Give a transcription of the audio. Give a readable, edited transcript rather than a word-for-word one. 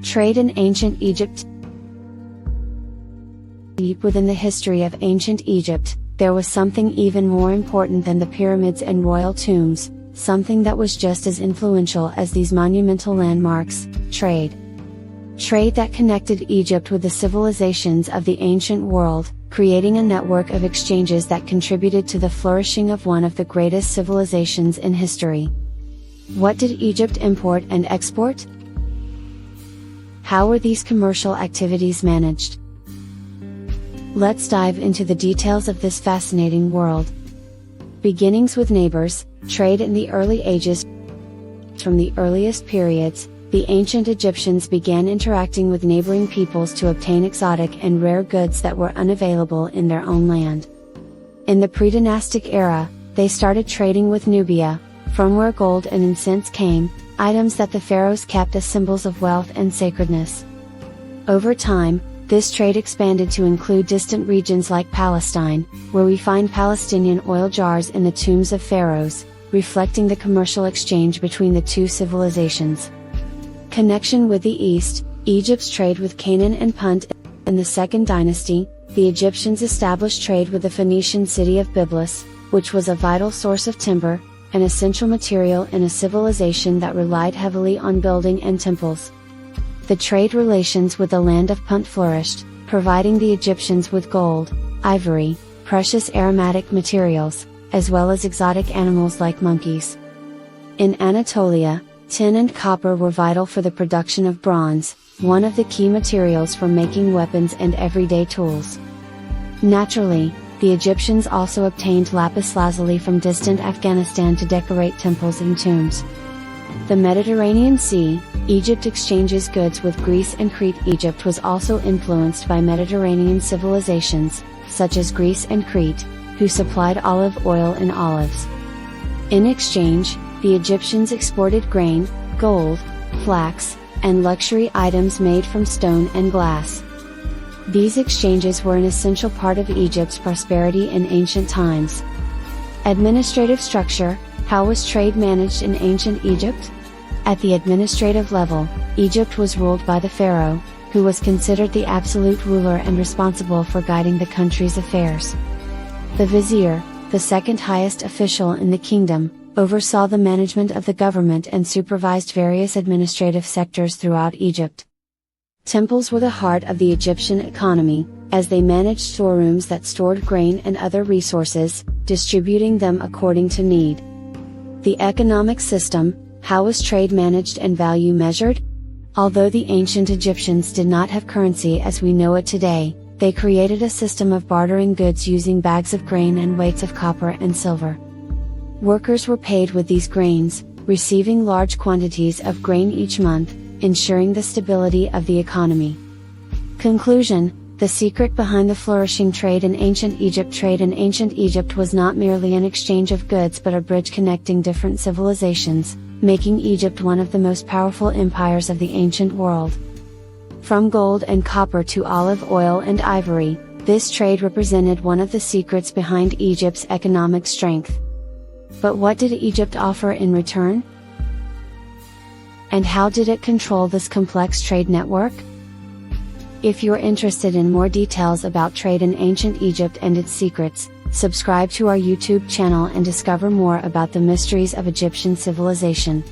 Trade in ancient Egypt. Deep within the history of ancient Egypt, there was something even more important than the pyramids and royal tombs, something that was just as influential as these monumental landmarks: trade. Trade that connected Egypt with the civilizations of the ancient world, creating a network of exchanges that contributed to the flourishing of one of the greatest civilizations in history. What did Egypt import and export? How were these commercial activities managed? Let's dive into the details of this fascinating world. Beginnings with neighbors, trade in the early ages. From the earliest periods, the ancient Egyptians began interacting with neighboring peoples to obtain exotic and rare goods that were unavailable in their own land. In the pre-dynastic era, they started trading with Nubia, from where gold and incense came, items that the pharaohs kept as symbols of wealth and sacredness. Over time, this trade expanded to include distant regions like Palestine, where we find Palestinian oil jars in the tombs of pharaohs, reflecting the commercial exchange between the two civilizations. Connection with the East. Egypt's trade with Canaan and Punt. In the Second Dynasty, the Egyptians established trade with the Phoenician city of Byblos, which was a vital source of timber, an essential material in a civilization that relied heavily on building and temples. The trade relations with the land of Punt flourished, providing the Egyptians with gold, ivory, precious aromatic materials, as well as exotic animals like monkeys. In Anatolia, tin and copper were vital for the production of bronze, one of the key materials for making weapons and everyday tools. Naturally, the Egyptians also obtained lapis lazuli from distant Afghanistan to decorate temples and tombs. The Mediterranean Sea. Egypt exchanges goods with Greece and Crete. Egypt was also influenced by Mediterranean civilizations, such as Greece and Crete, who supplied olive oil and olives. In exchange, the Egyptians exported grain, gold, flax, and luxury items made from stone and glass. These exchanges were an essential part of Egypt's prosperity in ancient times. Administrative structure. How was trade managed in ancient Egypt? At the administrative level, Egypt was ruled by the pharaoh, who was considered the absolute ruler and responsible for guiding the country's affairs. The vizier, the second highest official in the kingdom, oversaw the management of the government and supervised various administrative sectors throughout Egypt. Temples were the heart of the Egyptian economy, as they managed storerooms that stored grain and other resources, distributing them according to need. The economic system. How was trade managed and value measured? Although the ancient Egyptians did not have currency as we know it today, they created a system of bartering goods using bags of grain and weights of copper and silver. Workers were paid with these grains, receiving large quantities of grain each month, ensuring the stability of the economy. Conclusion. The secret behind the flourishing trade in ancient Egypt. Trade in ancient Egypt was not merely an exchange of goods but a bridge connecting different civilizations, making Egypt one of the most powerful empires of the ancient world. From gold and copper to olive oil and ivory, this trade represented one of the secrets behind Egypt's economic strength. But what did Egypt offer in return? And how did it control this complex trade network? If you're interested in more details about trade in ancient Egypt and its secrets, subscribe to our YouTube channel and discover more about the mysteries of Egyptian civilization.